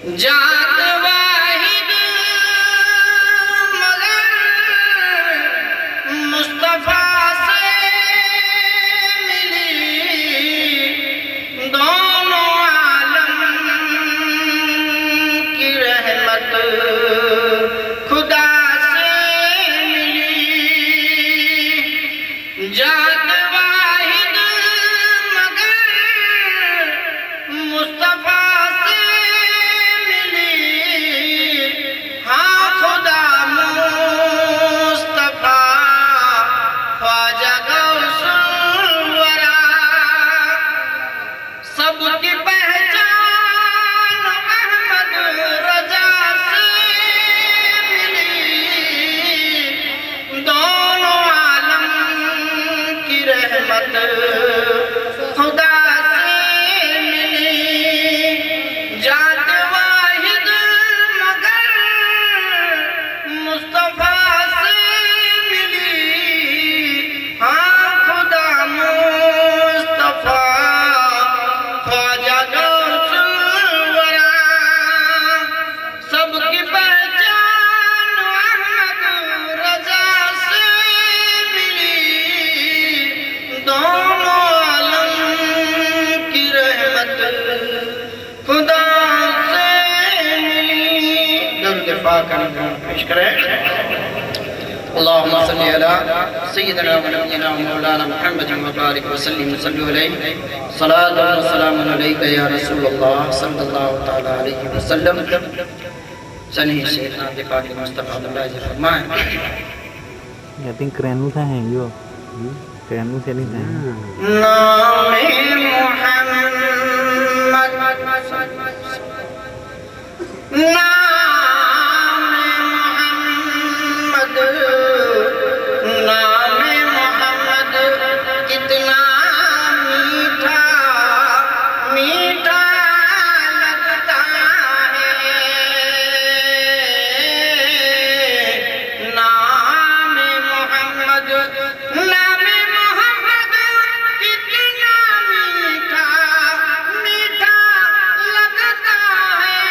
جات واحد مگر مصطفیٰ سے ملی، دونوں عالم کی رحمت خدا سے ملی۔ جات واحد مگر مصطفیٰ سے ملی، ہاں خدا مصطفیٰ خواجہ غوث الورا، سب کی پہچان احمد رضا سے ملی، دونوں عالم کی رحمت خدا سے ملی۔ جات واحد مگر مصطفیٰ سے ملی، ہاں خدا مصطفیٰ خواجہ غوث الورا، سب کی پہچان احمد رضا سے ملی، دونوں عالم کی رحمت خدا سے ملی۔ درود پاک پیش کریں۔ اللہم صلی علی سیدنا و نبینا و مولانا محمد و بارک وسلم صلی علیہ صلاة و سلام علیکہ یا رسول اللہ صلی اللہ تعالی علیہ وسلم۔ چلیے سیدنا دفاع مصطفیٰ اللہ جی فرمائیں۔ Ya ting keren lu saya yo. Keren lu saya nih. نام محمد، نام محمد، نام محمد کتنا میٹھا میٹھا لگتا ہے، نام محمد، نام محمد کتنا میٹھا میٹھا لگتا ہے،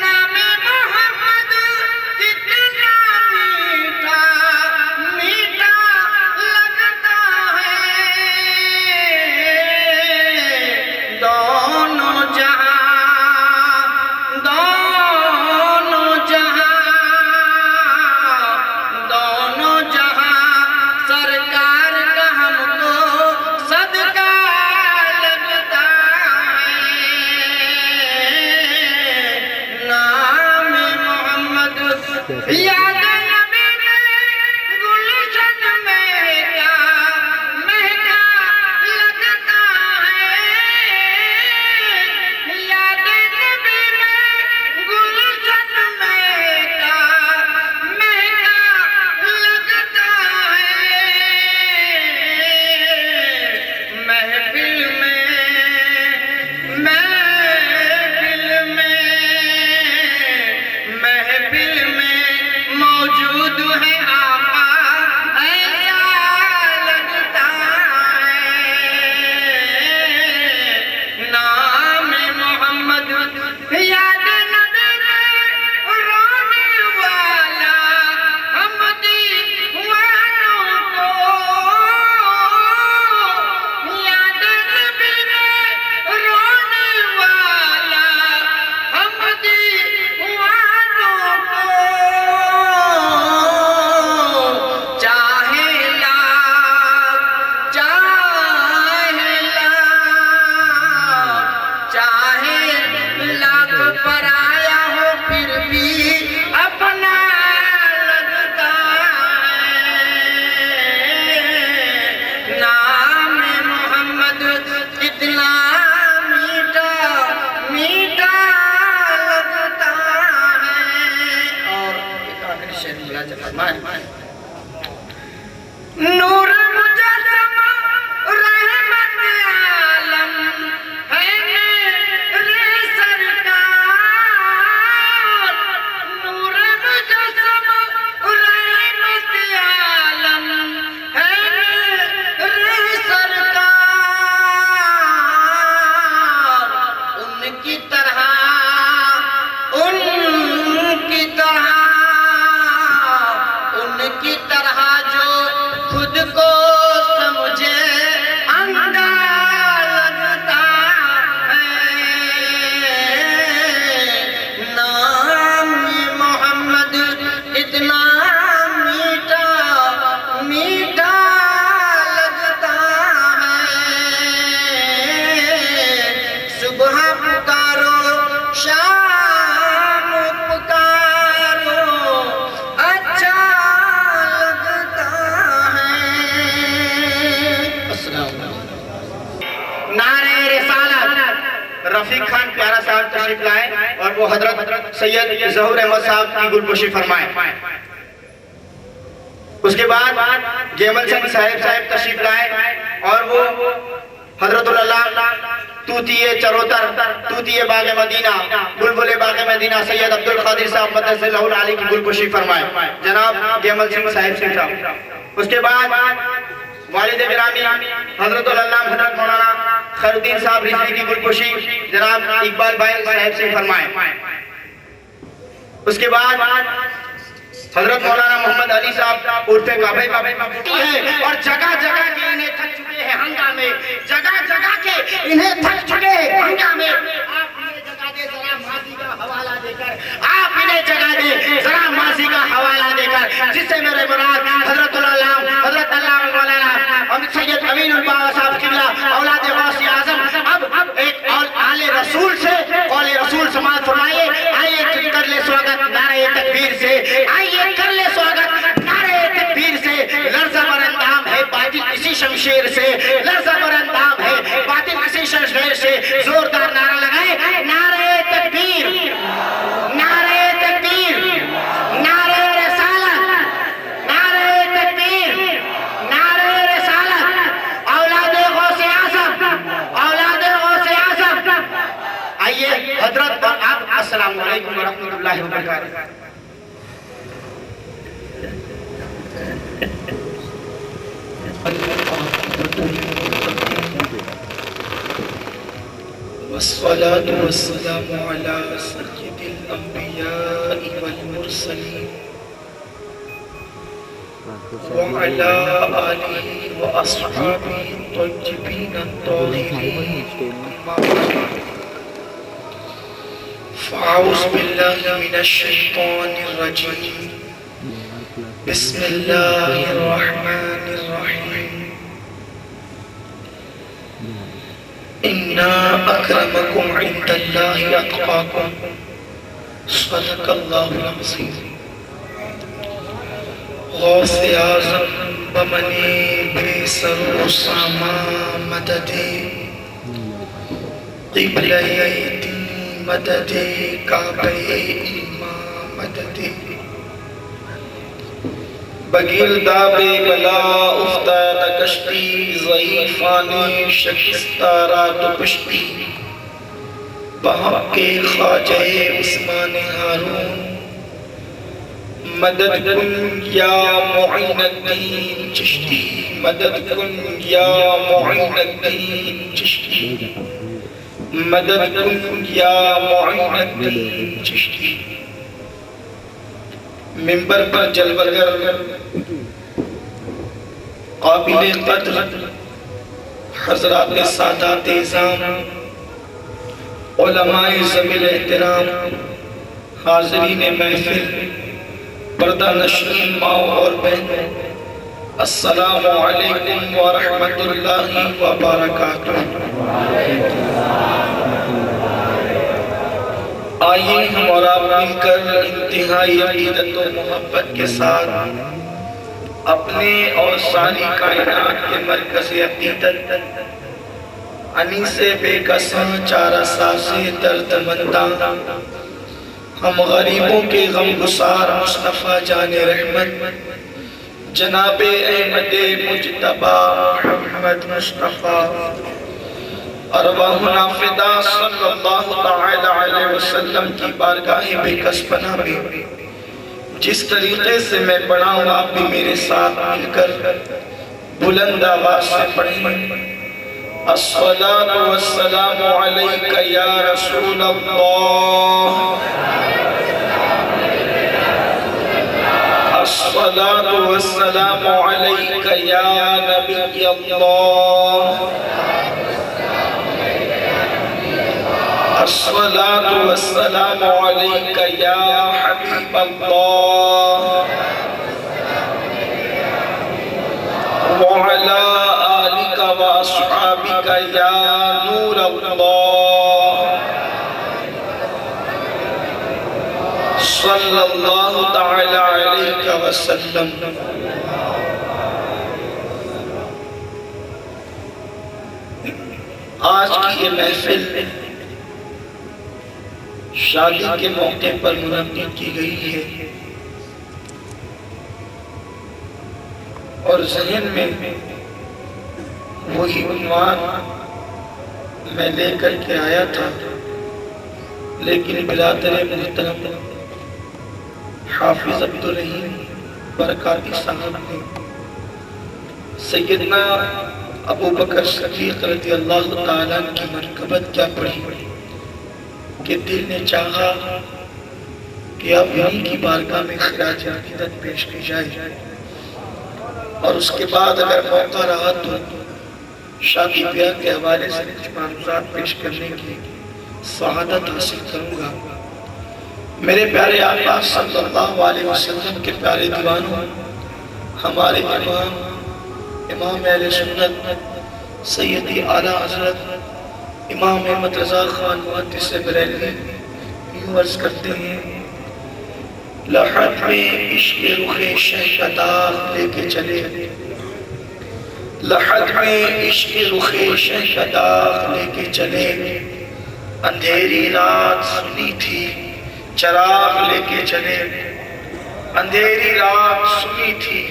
نام محمد کتنا میٹھا میٹھا لگتا ہے، دونوں جہاں دونوں جہاں سرکار کا ہم کو صدقہ لگتا ہے، نام محمد یاد نبی میں گلشن مہکا مہکا لگتا ہے، یاد نبی میں گلشن مہکا مہکا لگتا ہے، محفل میں موجود ہے آقا ایسا لگتا ہے، نام محمد یاد نبی میں رونے والا ہم دیوانوں کو، یاد نبی میں رونے والا ہم دیوانوں کو، چاہے لاکھ پرایا ہو پھر بھی اپنا لگتا ہے، نام محمد کتنا میٹھا میٹھا لگتا ہے۔ اور ایک آخری شعر ملا جب فرمائیں، نور مجسمہ رحمت عالم ہے میرے سرکار، کی طرح ان کی طرح جو خود کو سمجھے اندھا لگتا ہے نام محمد اتنا میٹھا میٹھا لگتا ہے صبح پکارو شام پکارو اچھا لگتا ہے السلام علیکم نعرہ رسالت رفیق خان پیارا صاحب تشریف لائے اور وہ حضرت سید ظہور احمد صاحب کی گلپوشی فرمائے اس کے بعد جیمل سنگھ صاحب تشریف لائے اور وہ حضرت اللہ توتیے چروتر توتیے باغ مدینہ بلبل باغ مدینہ سید عبدالقادر صاحب مدرس اللہ علیہ کی گلپوشی فرمائے جناب جیمل سنگھ صاحب اس کے بعد والد گرامی حضرت اللہ حضرت مولانا خیر الدین صاحب رضوی کی گلپوشی جناب اقبال بھائی صاحب سے فرمائے اس کے بعد حضرت مولانا محمد علی صاحب عرف کعبے اور جگہ جگہ کے انہیں تھک چکے ہیں ہنگامے جگہ جگہ کے انہیں تھک چکے ہیں ہنگامے آپ انہیں جگہ دے ذرا ماضی کا حوالہ دے کر آپ انہیں جگہ دے ذرا ماضی کا حوالہ دے کر جس سے میرے مراد حضرت اللہ مولانا سید امین الباغ صاحب قبلہ اولاد غوث اعظم اب ایک آل رسول سے قول رسول سماعت فرمائیے آئیے کر لے سواگت نعرہ تکبیر سے آئیے کر لے سواگت نعرہ تکبیر سے لرزہ برندام ہے باطل اسی شمشیر سے لرزہ برندام ہے باطل اسی شمشیر سے زوردار نعرہ لگائے نعرہ تکبیر نعرہ تکبیر نعرہ رسالت نعرہ تکبیر نعرہ رسالت اولاد غوث اعظم آئیے حضرت اور آپ السلام علیکم ورحمۃ اللہ وبرکاتہ والصلاة والسلام على سيد الأنبياء والمرسلين وعلى آله وأصحابه الطيبين الطاهرين فأعوذ بالله من الشيطان الرجيم بسم الله الرحمن الرحيم إِنَّا أَكْرَمَكُمْ عِنْدَ اللَّهِ أَتْقَاكُمْ صدق اللہ العظیم غوث اعظم بمنی بے سر و ساما مدد قبلہ دین مدد کعبہ ایمان مدد بگیرداب بلا افتاد کشتی ضعیفان شکستارا دپشتی بحق خواجہ عثمان ہارون مدد کن یا معین الدین چشتی مدد کن یا معین الدین چشتی مدد کن یا معین الدین چشتی منبر پر جلوگر قابل قدر حضرات سادات اعظام علماء ذوی احترام حاضرین محفل پردہ نشین ماں اور بہنوں السلام علیکم ورحمۃ اللہ وبرکاتہ آئیے ہم اور آپ مل کر انتہائی عقیدت و محبت کے ساتھ اپنے اور ساری کائنات کے مرکز عقیدت انیس بے کساں چارہ ساز درد منداں ہم غریبوں کے غم گسار مصطفیٰ جان رحمت جناب احمد مجتبی محمد مصطفیٰ ارواحنا فدا صلی اللہ تعالی علیہ وسلم کی بارگاہ بے کس پناہ میں جس طریقے سے میں پڑھا ہوں آپ بھی میرے ساتھ مل کر بلند آواز سے پڑھیں الصلاة والسلام عليك يا رسول الله الصلاة والسلام عليك يا نبي الله الصلاة والسلام عليك يا حبيب الله وعلى آلك وأصحابك يا نور الله صلی اللہ تعالی علیہ وسلم۔ آج کی یہ محفل شادی کے موقع پر منعقد کی گئی ہے اور ذہن میں وہی عنوان میں لے کر کے آیا تھا، لیکن برادر محترم حافظ عبدالرحیم برکاتی صاحب نے سیدنا ابو بکر صدیق رضی اللہ تعالیٰ کی مرکبت کیا پڑھی کہ دل نے چاہا کہ اب انہی کی بارگاہ میں خراج عقیدت پیش کی جائے، اور اس کے بعد اگر موقع رہا تو شادی بیاہ کے حوالے سے کچھ معلومات پیش کرنے کی سعادت حاصل کروں گا۔ میرے پیارے آقا صلی اللہ علیہ وسلم کے پیارے دیوانوں، ہمارے امام اہل سنت سیدی اعلیٰ حضرت امام احمد رضا خان محدث بریلوی یوں عرض کرتے ہیں، لحد میں عشق رخ شہ کا داغ لے کے چلے، لحد میں عشق رخ شہ کا داغ لے کے چلے، اندھیری رات سنی تھی چراغ لے کے چلے، اندھیری رات سنی تھی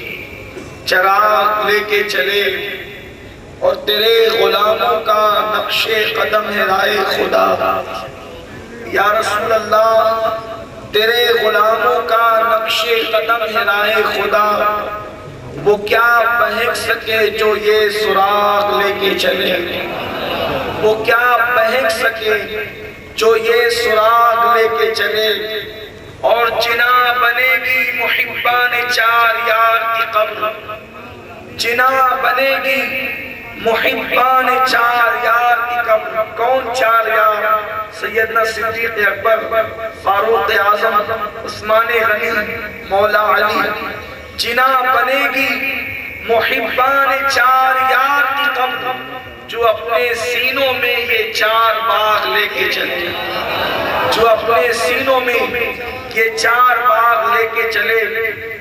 چراغ لے کے چلے، اور تیرے غلاموں کا نقش قدم ہے رائے خدا، یا رسول اللہ تیرے غلاموں کا نقش قدم ہے رائے خدا، وہ کیا بہک سکے جو یہ سراغ لے کے چلے، وہ کیا بہک سکے جو یہ سراغ لے کے چلے، اور جنا بنے گی محبان چار یار کی قبر، جنا بنے گی محبان چار یار کی قبر۔ کون چار یار؟ سیدنا صدیق اکبر، فاروق اعظم، عثمان غنی، مولا علی۔ جنا بنے گی محبان چار یار کی قبر، جو اپنے سینوں میں یہ چار باغ لے کے چلے، جو اپنے سینوں میں یہ چار باغ لے کے چلے۔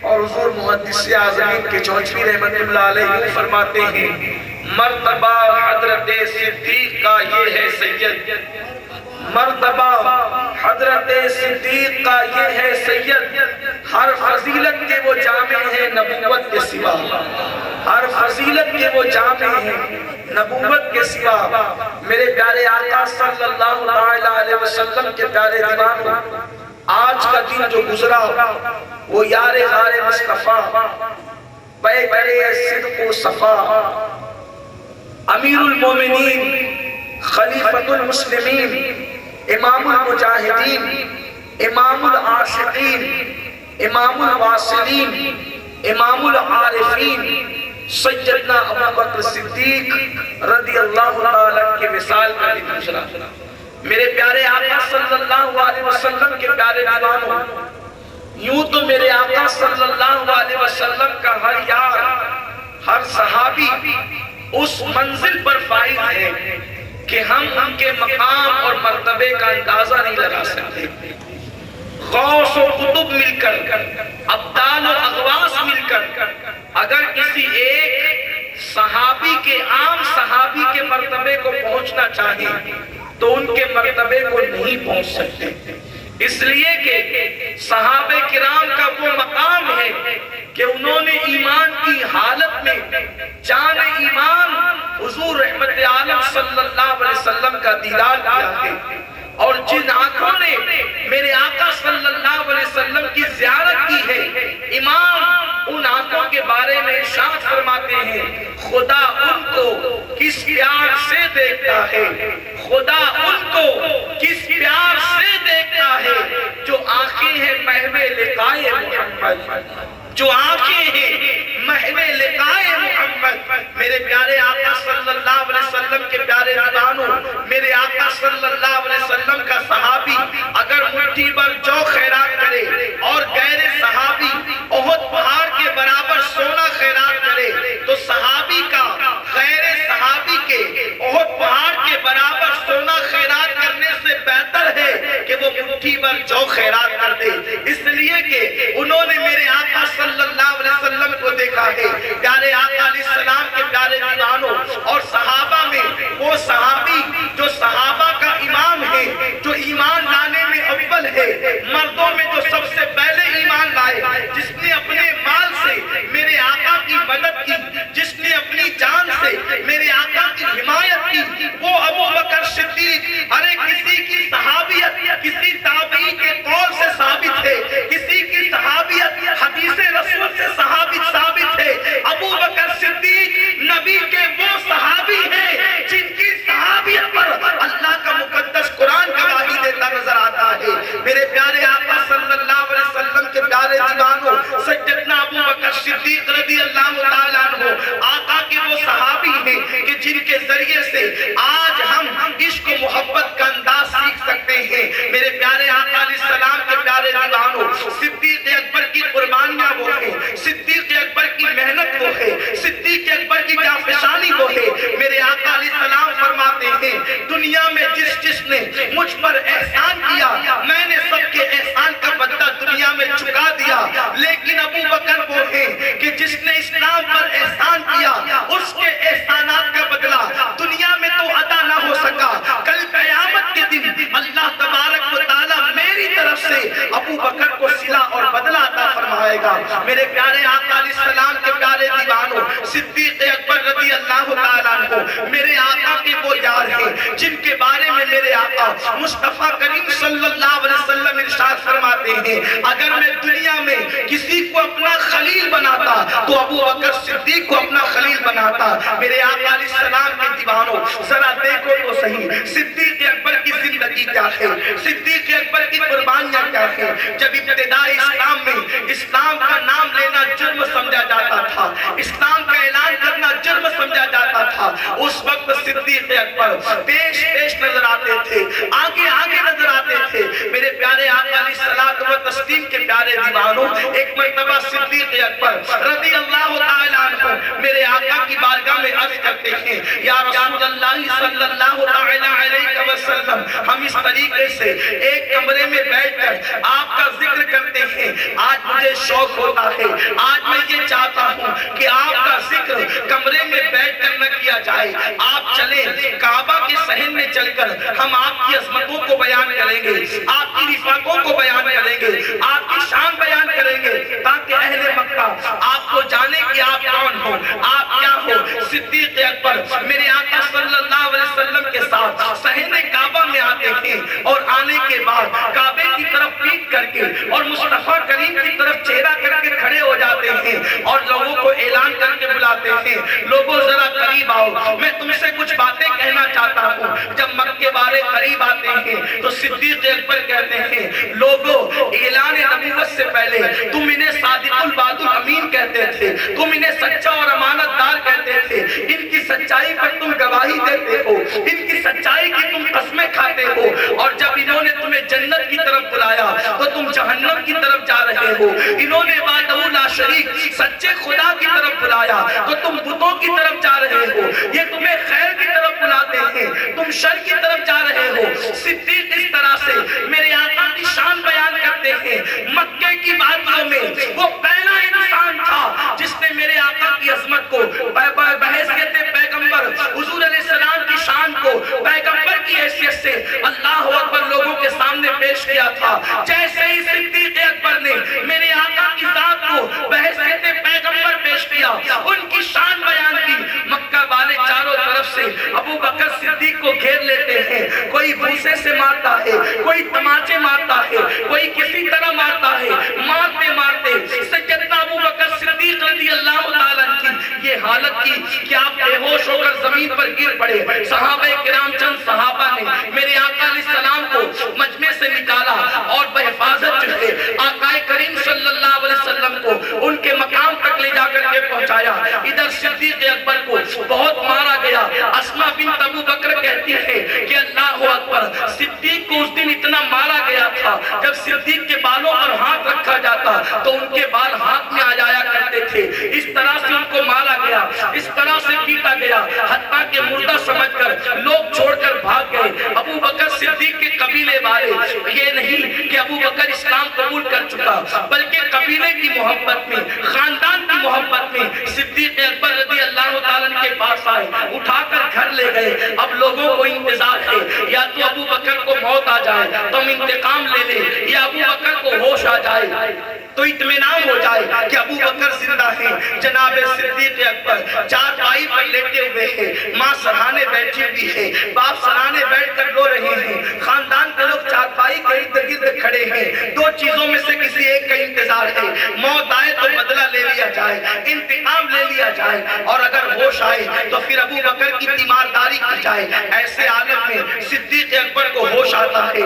اور حضور محدث اعظمین کے چوچوی رحمت اللہ علیہ فرماتے ہیں، مرتبہ حضرت صدیق کا یہ ہے سید، مرتبہ حضرت صدیق کا یہ ہے سید، ہر فضیلت کے وہ جامع ہیں نبوت کے سوا، ہر فضیلت کے وہ جامع ہیں نبوت کے سوا۔ میرے پیارے آقا صلی اللہ علیہ وسلم کے پیارے دیوانوں، آج کا دن جو گزرا وہ یار غار مصطفیٰ، پیکر صدق و صفا، امیر المومنین، خلیفۃ المسلمین، امام المجاہدین، امام العاشقین، امام الواصلین، امام العارفین، سیدنا ابو بکر صدیق رضی اللہ تعالیٰ کے وصال کا دن گزرا۔ میرے پیارے آقا صلی اللہ علیہ وسلم کے پیارے دیوانوں، یوں تو میرے آقا صلی اللہ علیہ وسلم کا ہر یار، ہر صحابی اس منزل پر فائز ہے کہ ہم ان کے مقام اور مرتبے کا اندازہ نہیں لگا سکتے۔ غوث و قطب مل کر، ابدال و اغواث مل کر، اگر کسی ایک صحابی کے، عام صحابی کے مرتبے کو پہنچنا چاہیں تو ان کے مرتبے کو نہیں پہنچ سکتے، اس لیے کہ صحابہ کرام کا وہ مقام ہے کہ انہوں نے ایمان کی حالت میں جان ایمان حضور رحمت عالم صلی اللہ علیہ وسلم کا دیدار کیا ہے، اور جن آنکھوں نے میرے آقا صلی اللہ علیہ وسلم کی زیارت کی ہے، ایمان ان آنکھوں کے بارے میں ارشاد فرماتے ہیں خدا ان کو کس پیار سے دیکھتا ہے، خدا ان کو کس پیار سے دیکھتا ہے جو آنکھیں ہیں محو لقائے محمد، جو آنکھیں ہیں محو لقائے محمد۔ میرے پیارے آقا صلی اللہ علیہ وسلم کے پیارے دیوانوں، میرے آقا صلی اللہ علیہ وسلم کا صحابی اگر مٹھی بھر جو خیرات کرے اور غیر صحابی احد پہاڑ کے برابر سونا خیرات کرے تو صحابی کا غیر صحابی کے احد پہاڑ کے برابر سونا خیرات کرنے سے بہتر ہے کہ وہ مٹھی بھر جو خیرات کر دے، اس لیے کہ انہوں نے میرے آقا صلی اللہ علیہ وسلم کو دیکھا ہے۔ پیارے آقا علیہ السلام کے پیارے دیوانوں اور صحابہ میں وہ صحابی جو صحابہ کا امام ہے، جو ایمان لانے میں اول ہے، مردوں میں جو سب سے پہلے ایمان لائے، جس نے اپنے مال سے میرے آقا کی مدد کی، جس نے اپنی جان سے میرے آقا کی حمایت کی، وہ ابو بکر صدیق۔ ارے کسی کی صحابیت کسی تابعی کے قول سے ثابت ہے، کسی کی صحابیت حدیث رسول سے ثابت ہے، ابو بکر صدیق نبی کے وہ صحابی ہیں جن کی صحابیت پر اللہ کا مقدس قرآن گواہی دیتا نظر آتا ہے۔ میرے پیارے آقا صلی اللہ علیہ وسلم کے پیارے دیوانوں، سیدنا ابو بکر صدیق رضی اللہ تعالیٰ عنہ آقا کے وہ صحابی ہیں کہ جن کے ذریعے سے آج ہم عشق و محبت کا انداز سیکھ سکتے ہیں۔ میرے پیارے آقا علیہ السلام کے پیارے دیوانوں، صدیق اکبر کی قربانیاں وہ ہیں، صدیق اکبر کی محنت وہ ہے، صدیق اکبر کی جانفشانی وہ ہے۔ میرے آقا علیہ السلام فرماتے ہیں دنیا میں جس نے مجھ پر احسان کیا میں نے سب کے احسان کا بدلہ دنیا میں چکا دیا، لیکن ابو بکر وہ ہے کہ جس نے اسلام پر احسان کیا اس کے احسانات کا بدلہ دنیا میں تو ادا نہ ہو سکا، کل قیامت کے دن اللہ تبارک و تعالیٰ میری طرف سے ابو بکر کو صلہ اور بدلہ عطا فرمائے گا۔ میرے پیارے آقا علیہ السلام کے پیارے دیوانوں، صدیق اکبر رضی اللہ تعالیٰ عنہ میرے آقا کے وہ یار ہیں جن کے بارے میں میرے آقا مصطفیٰ کریم صلی اللہ علیہ وسلم ارشاد فرماتے ہیں اگر میں دنیا میں کسی کو اپنا خلیل بناتا تو ابو بکر صدیق کو اپنا خلیل بناتا۔ میرے آقا علیہ السلام کے دیوانوں ذرا دیکھو تو صحیح صدیق اکبر کی زندگی کیا ہے، صدیق اکبر کی قربانیاں کیا ہے۔ جب ابتدائی اسلام میں اسلام کا نام لینا جرم سمجھا جاتا تھا، اسلام کا اعلان کرنا جرم سمجھا جاتا تھا، اس وقت صدیق اکبر پیش نظر آتے تھے، آگے نظر آتے تھے۔ میرے پیارے آقا علیہ الصلوۃ والتسلیم کے پیارے دیوانوں، ایک مرتبہ صدیق اکبر رضی اللہ تعالیٰ عنہ میرے آقا کی بارگاہ میں عرض کرتے ہیں یا رسول اللہ صلی اللہ علیہ وسلم ہم اس طریقے سے ایک کمرے میں بیٹھ کر آپ کا ذکر کرتے ہیں، آج مجھے شوق ہوتا ہے، آج میں یہ چاہتا ہوں کہ آپ کا ذکر کمرے میں بیٹھ کر نہ کیا جائے، آپ چلیں کعبہ کے صحن میں چل کر ہم آپ کی عظمتوں کو بیان کریں گے، آپ کی رفاقوں کو بیان کریں گے، آپ کی شان بیان کریں گے تاکہ اہل مکہ آپ کو جانے کہ آپ کون ہو، آپ کیا ہو۔ صدیق اکبر میرے آقا صلی اللہ علیہ وسلم کے ساتھ صحن کعبہ میں آتے ہیں اور آنے کے بعد کعبے کی طرف پیٹ کر کے اور مصطفیٰ کریم کی طرف چہرہ کر کے کھڑے ہو جاتے ہیں اور لوگوں کو اعلان کر کے بلاتے ہیں لوگوں ذرا قریب آؤ، میں تم سے کچھ باتیں کہنا چاہتا ہوں۔ جب مکے والے قریب آتے ہیں تو صدیق اکبر کہتے ہیں لوگوں اعلان نبوت سے پہلے تم انہیں صادق الوعد الامین کہتے تھے، تم انہیں سچا اور امانت دار کہتے تھے، ان کی سچائی پر تم گواہی دیتے ہو، ان کی سچائی کی تم قسمیں کھاتے ہو، اور جب انہوں نے تمہیں جنت کی طرف بلایا تو تم جہنم کی طرف جا رہے ہو، انہوں نے وحدہ لا شریک سچے خدا کی طرف بلایا تو تم بتوں کی طرف جا رہے ہو، یہ تمہیں خیر کی طرف بلاتے ہیں تم شر کی طرف جا رہے ہو۔ صدیق اس طرح سے میرے آقا کی شان بیان کرتے ہیں، مکے کی وادیوں میں وہ پہلا انسان تھا جس نے میرے آقا کی عظمت کو بحیثیت پیغمبر حضور علیہ السلام کی شان کو پیغمبر کی حیثیت سے اللہ اکبر لوگوں کے سامنے پیش کیا تھا۔ جیسے ہی صدیق اکبر نے میرے آقا کی ذات کو بحیثیت پیغمبر پیش کیا، ان کی شان بیان کی، مکہ والے چاروں طرف سے ابو بکر صدیق کو گھیر لیتے ہیں، کوئی بوسے سے مارتا ہے، کوئی تماچے مارتا ہے، کوئی کسی طرح مارتا ہے، مارتے سیدنا ابو بکر صدیق رضی اللہ بے ہوش ہو کر زمین پر گر پڑے. صحابہ کرام چند صحابہ نے میرے آقا علیہ السلام کو مجمع سے نکالا اور بحفاظت جو ہے آقا کریم صلی اللہ علیہ وسلم کو ان کے مقام تک لے جا کر کے پہنچایا. ادھر صدیق اکبر کو بہت مارا گیا. اسما بنت ابو بکر کہتی ہے کہ اللہ اکبر، صدیق کو اس دن اتنا مارا گیا تھا جب صدیق کے بالوں پر ہاتھ رکھا جاتا تو ان کے بال ہاتھ میں آ جایا کرتے تھے. اس طرح سے ان کو مارا گیا، اس طرح سے پیٹا گیا، حتیٰ کہ مردہ سمجھ کر لوگ چھوڑ کر بھاگ گئے. ابو بکر صدیق کے قبیلے والے یہ نہیں کہ ابو بکر اسلام قبول کر چکا، بلکہ قبیلے کی محبت میں، خاندان کی محبت میں صدیق اکبر رضی اللہ تعالیٰ کے پاس آئے، اٹھا کر گھر لے گئے. اب لوگوں کو انتظار ہے یا تو ابو بکر کو موت آ جائے تو ہم انتقام لے لیں، یا ابو بکر کو ہوش آ جائے تو اطمینان ہو جائے کہ ابو بکر زندہ ہیں. جناب صدیق اکبر چارپائی پر لیٹے ہوئے ہیں، ماں سرہانے بیٹھی ہوئی ہے، باپ سرہانے بیٹھ کر رو رہے ہیں، خاندان کے لوگ چارپائی کے ارد گرد کھڑے ہیں. دو چیزوں میں سے کسی ایک کا انتظار ہے، موت آئے تو بدلہ لے لیا جائے، انتقام لے لیا جائے، اور اگر ہوش آئے تو پھر ابو بکر کی تیمارداری کی جائے. ایسے عالم میں صدیق اکبر کو ہوش آتا ہے.